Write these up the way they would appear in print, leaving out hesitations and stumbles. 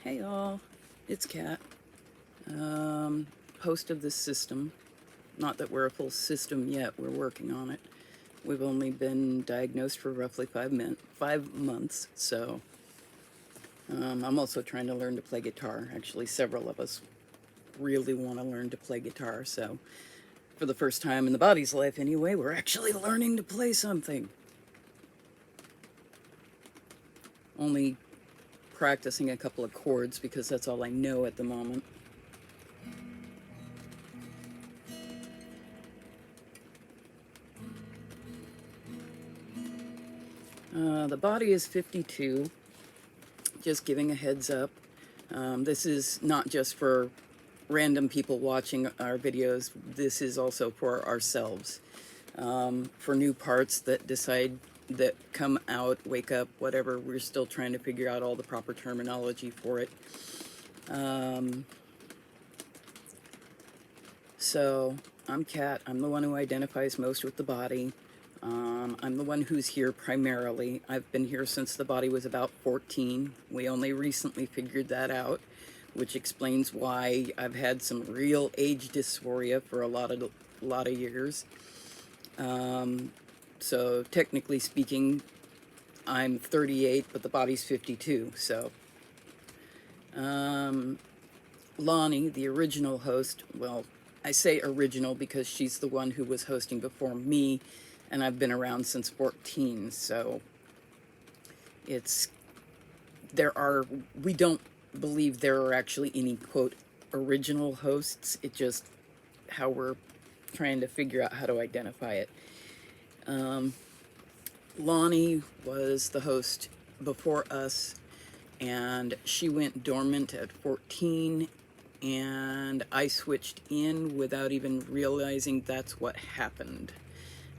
Hey all, it's Kat, host of this system. Not that we're a full system yet, we're working on it. We've only been diagnosed for roughly 5 months, so I'm also trying to learn to play guitar. Actually, several of us really want to learn to play guitar, so for the first time in the body's life anyway, we're actually learning to play something. Only practicing a couple of chords because that's all I know at the moment. The body is 52, just giving a heads up. This is not just for random people watching our videos, this is also for ourselves. For new parts that come out, wake up, whatever, we're still trying to figure out all the proper terminology for it. So I'm Kat, I'm the one who identifies most with the body. I'm the one who's here primarily. I've been here since the body was about 14. We only recently figured that out, which explains why I've had some real age dysphoria for a lot of years. So technically speaking, I'm 38, but the body's 52. So Lonnie, the original host, well, I say original because she's the one who was hosting before me, and I've been around since 14, so we don't believe there are actually any, quote, original hosts. It's just how we're trying to figure out how to identify it. Lonnie was the host before us, and she went dormant at 14, and I switched in without even realizing that's what happened.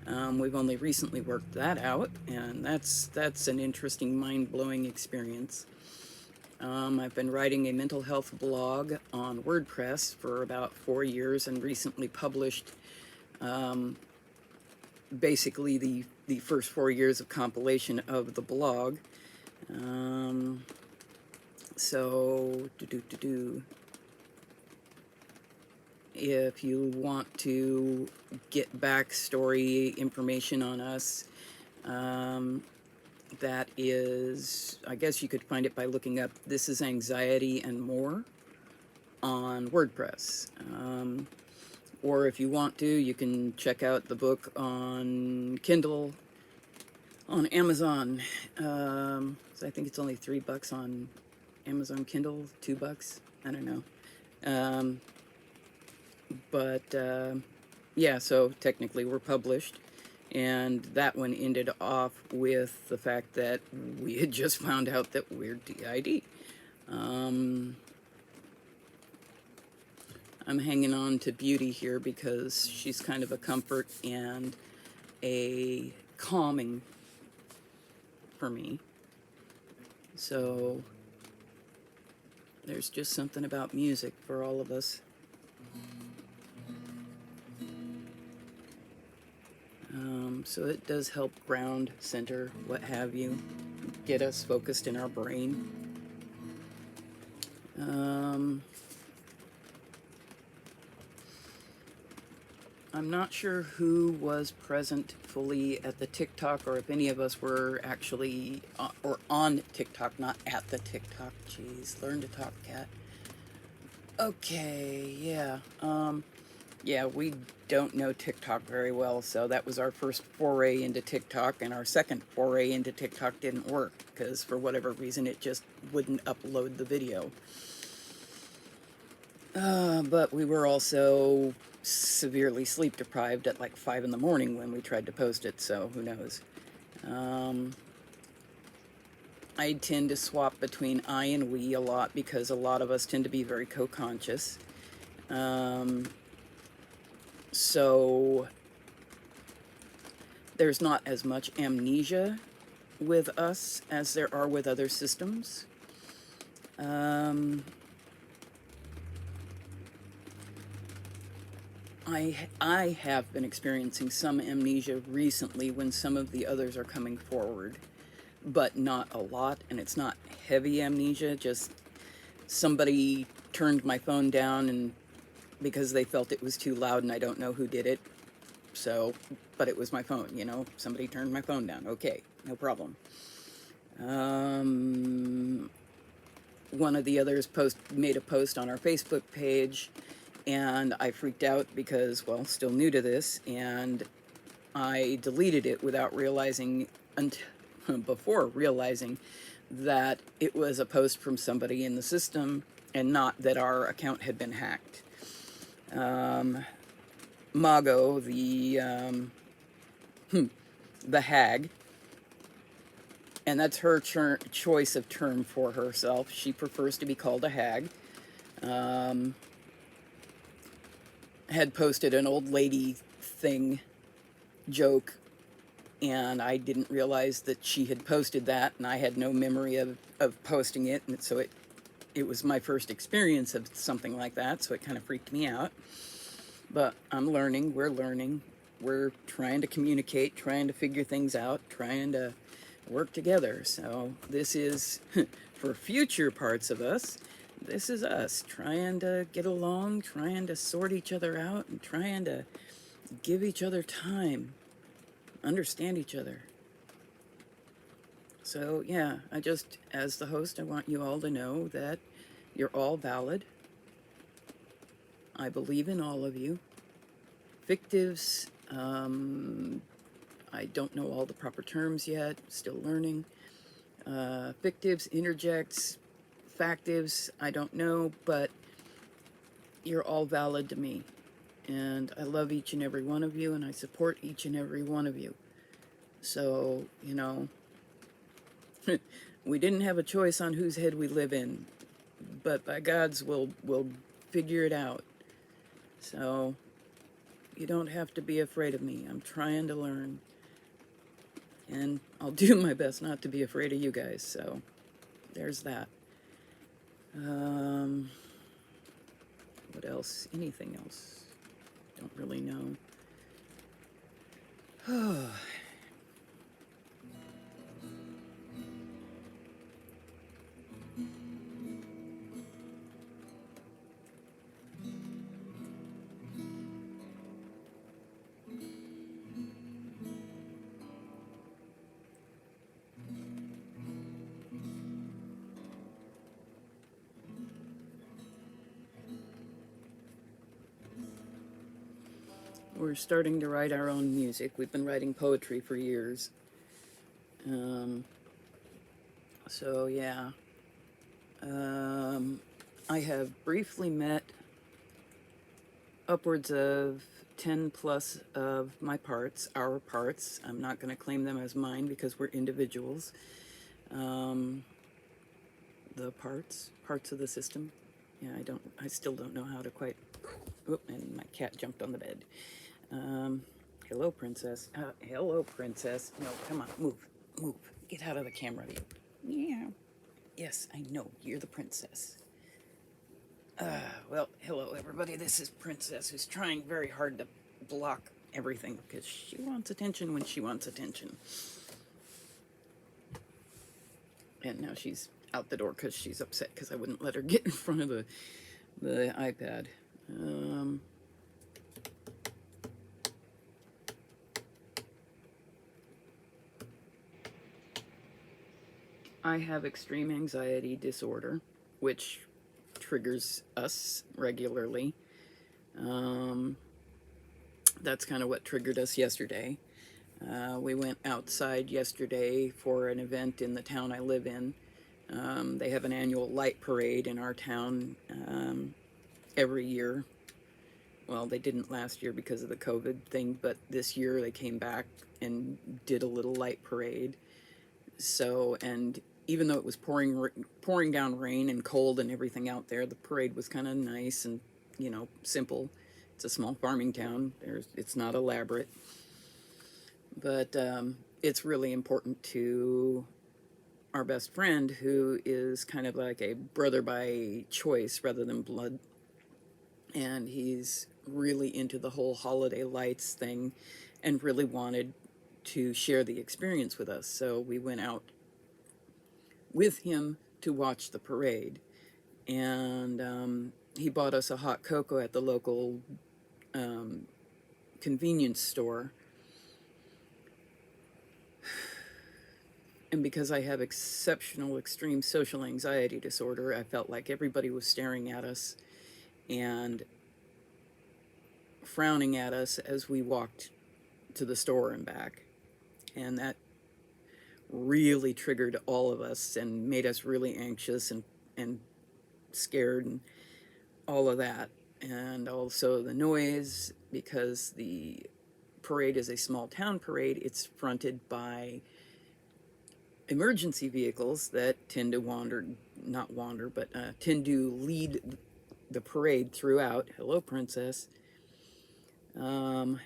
We've only recently worked that out, and that's an interesting, mind-blowing experience. I've been writing a mental health blog on WordPress for about 4 years and recently published basically the first 4 years of compilation of the blog. If you want to get backstory information on us, that is, I guess you could find it by looking up This Is Anxiety and More on WordPress. Or if you want to, you can check out the book on Kindle, on Amazon. So I think it's only $3 on Amazon Kindle, $2, I don't know. Yeah, so technically we're published, and that one ended off with the fact that we had just found out that we're D.I.D. I'm hanging on to Beauty here because she's kind of a comfort and a calming for me. So there's just something about music for all of us. So it does help ground, center, what have you, get us focused in our brain. I'm not sure who was present fully at the TikTok, or if any of us were actually or on TikTok, not at the TikTok. Jeez, learn to talk, Cat. Okay, yeah. Yeah, we don't know TikTok very well, so that was our first foray into TikTok, and our second foray into TikTok didn't work, because for whatever reason it just wouldn't upload the video. But we were also severely sleep deprived at like 5 in the morning when we tried to post it, so who knows. I tend to swap between I and we a lot because a lot of us tend to be very co-conscious. So there's not as much amnesia with us as there are with other systems. I have been experiencing some amnesia recently when some of the others are coming forward, but not a lot, and it's not heavy amnesia, just somebody turned my phone down and because they felt it was too loud, and I don't know who did it. So, but it was my phone, you know, somebody turned my phone down. Okay, no problem. One of the others made a post on our Facebook page, and I freaked out because, well, still new to this, and I deleted it without realizing, before realizing that it was a post from somebody in the system and not that our account had been hacked. Mago, the hag, and that's her choice of term for herself. She prefers to be called a hag. Had posted an old lady thing joke, and I didn't realize that she had posted that, and I had no memory of posting it, and so it was my first experience of something like that, so it kind of freaked me out. But I'm learning, we're trying to communicate, trying to figure things out, trying to work together. So this is, for future parts of us, this is us trying to get along, trying to sort each other out, and trying to give each other time, understand each other. So yeah, as the host, I want you all to know that you're all valid. I believe in all of you. Fictives, I don't know all the proper terms yet, still learning. Fictives, interjects, factives, I don't know, but you're all valid to me. And I love each and every one of you, and I support each and every one of you. So, you know, we didn't have a choice on whose head we live in, but by God's, we'll figure it out. So, you don't have to be afraid of me. I'm trying to learn. And I'll do my best not to be afraid of you guys, so there's that. What else? Anything else? Don't really know. We're starting to write our own music. We've been writing poetry for years. So yeah. I have briefly met upwards of 10 plus of my parts, our parts. I'm not going to claim them as mine because we're individuals. The parts of the system. Yeah, I still don't know how to quite, oop, and my cat jumped on the bed. Hello, princess. Hello, princess. No, come on, move. Get out of the camera view. Yeah. Yes, I know, you're the princess. Well, hello, everybody. This is Princess, who's trying very hard to block everything because she wants attention when she wants attention. And now she's out the door because she's upset because I wouldn't let her get in front of the iPad. I have extreme anxiety disorder, which triggers us regularly. That's kind of what triggered us yesterday. We went outside yesterday for an event in the town I live in. They have an annual light parade in our town every year. Well, they didn't last year because of the COVID thing, but this year they came back and did a little light parade. So, and even though it was pouring down rain and cold and everything out there, the parade was kind of nice and, you know, simple. It's a small farming town. It's not elaborate. But it's really important to our best friend, who is kind of like a brother by choice rather than blood. And he's really into the whole holiday lights thing and really wanted to share the experience with us. So we went out with him to watch the parade. and he bought us a hot cocoa at the local convenience store. And because I have exceptional extreme social anxiety disorder, I felt like everybody was staring at us and frowning at us as we walked to the store and back. And that really triggered all of us and made us really anxious and scared and all of that. And also the noise, because the parade is a small town parade, it's fronted by emergency vehicles that tend to tend to lead the parade throughout. Hello, Princess. By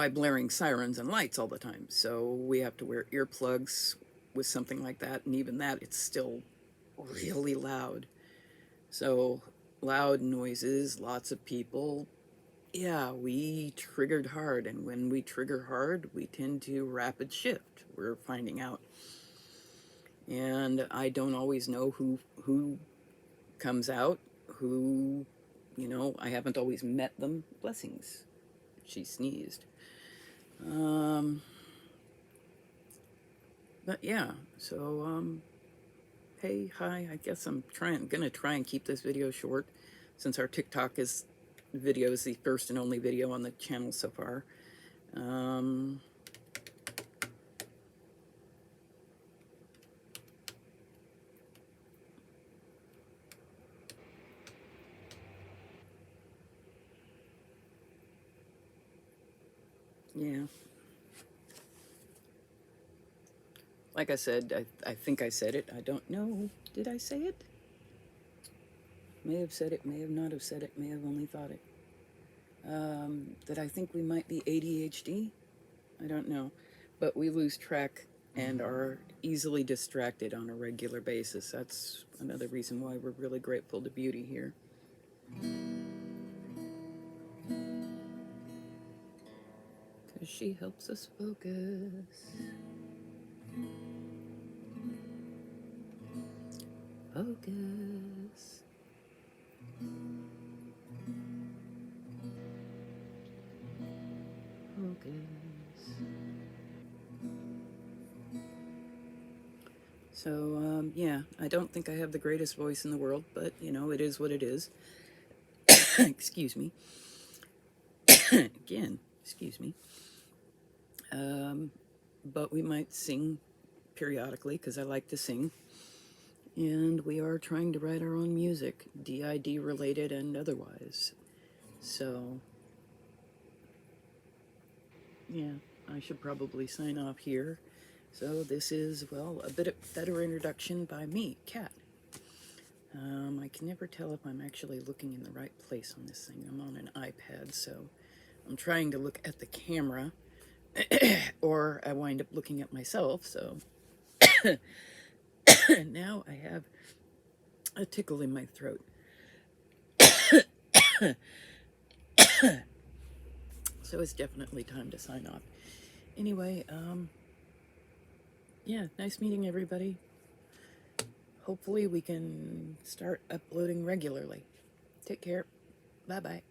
blaring sirens and lights all the time. So we have to wear earplugs with something like that, and even that, it's still really loud. So loud noises, lots of people. Yeah, we triggered hard, and when we trigger hard, we tend to rapid shift, we're finding out. And I don't always know who comes out, who, I haven't always met them. Blessings. She sneezed. But yeah, so, hey, hi, I guess gonna try and keep this video short, since our TikTok video is the first and only video on the channel so far. Yeah. Like I said, I think I said it. I don't know. Did I say it? May have said it, may have not have said it, may have only thought it. That I think we might be ADHD? I don't know. But we lose track and are easily distracted on a regular basis. That's another reason why we're really grateful to Beauty here. Because she helps us focus. Focus. Focus. So, yeah, I don't think I have the greatest voice in the world, but, it is what it is. Excuse me. Again, excuse me. But we might sing periodically, because I like to sing. And we are trying to write our own music, D.I.D related and otherwise. So, yeah, I should probably sign off here. So this is, well, a bit better introduction by me, Kat. I can never tell if I'm actually looking in the right place on this thing. I'm on an iPad, so I'm trying to look at the camera, or I wind up looking at myself, so now I have a tickle in my throat. So it's definitely time to sign off. Anyway, yeah, nice meeting everybody. Hopefully we can start uploading regularly. Take care. Bye-bye.